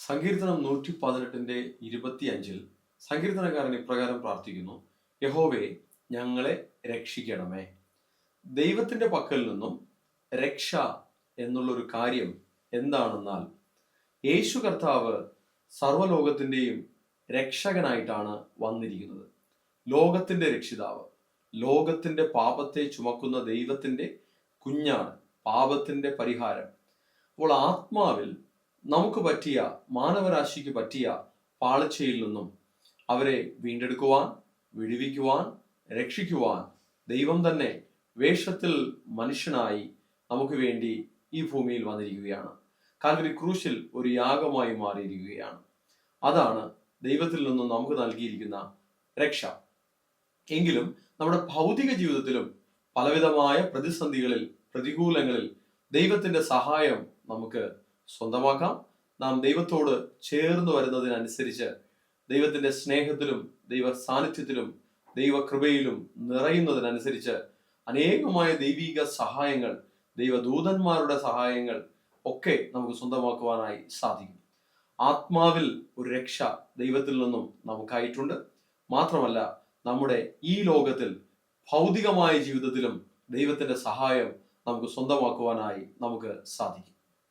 സങ്കീർത്തനം 118:25 സങ്കീർത്തനക്കാരൻ ഇപ്രകാരം പ്രാർത്ഥിക്കുന്നു: യഹോവേ, ഞങ്ങളെ രക്ഷിക്കണമേ. ദൈവത്തിന്റെ പക്കൽ നിന്നും രക്ഷ എന്നുള്ളൊരു കാര്യം എന്താണെന്നാൽ, യേശു കർത്താവ് സർവ്വലോകത്തിന്റെയും രക്ഷകനായിട്ടാണ് വന്നിരിക്കുന്നത്. ലോകത്തിന്റെ രക്ഷിതാവ്, ലോകത്തിന്റെ പാപത്തെ ചുമക്കുന്ന ദൈവത്തിന്റെ കുഞ്ഞാണ്, പാപത്തിന്റെ പരിഹാരം. അപ്പോൾ ആത്മാവിൽ നമുക്ക് പറ്റിയ, മാനവരാശിക്ക് പറ്റിയ പാളിച്ചയിൽ നിന്നും അവരെ വീണ്ടെടുക്കുവാൻ, വിടുവിക്കുവാൻ, രക്ഷിക്കുവാൻ ദൈവം തന്നെ വേഷത്തിൽ മനുഷ്യനായി നമുക്ക് വേണ്ടി ഈ ഭൂമിയിൽ വന്നിരിക്കുകയാണ്. കാൽവരി ക്രൂശിൽ ഒരു യാഗമായി മാറിയിരിക്കുകയാണ്. അതാണ് ദൈവത്തിൽ നിന്നും നമുക്ക് നൽകിയിരിക്കുന്ന രക്ഷ. എങ്കിലും നമ്മുടെ ഭൗതിക ജീവിതത്തിലും പലവിധമായ പ്രതിസന്ധികളിൽ, പ്രതികൂലങ്ങളിൽ ദൈവത്തിന്റെ സഹായം നമുക്ക് സ്വന്തമാക്കാം. നാം ദൈവത്തോട് ചേർന്ന് വരുന്നതിനനുസരിച്ച് ദൈവത്തിന്റെ സ്നേഹത്തിലും ദൈവ സാന്നിധ്യത്തിലും ദൈവകൃപയിലും നിറയുന്നതിനനുസരിച്ച് അനേകമായ ദൈവിക സഹായങ്ങൾ, ദൈവദൂതന്മാരുടെ സഹായങ്ങൾ ഒക്കെ നമുക്ക് സ്വന്തമാക്കുവാനായി സാധിക്കും. ആത്മാവിൽ ഒരു രക്ഷ ദൈവത്തിൽ നിന്നും നമുക്കായിട്ടുണ്ട്. മാത്രമല്ല, നമ്മുടെ ഈ ലോകത്തിൽ ഭൗതികമായ ജീവിതത്തിലും ദൈവത്തിന്റെ സഹായം നമുക്ക് സ്വന്തമാക്കുവാനായി നമുക്ക് സാധിക്കും.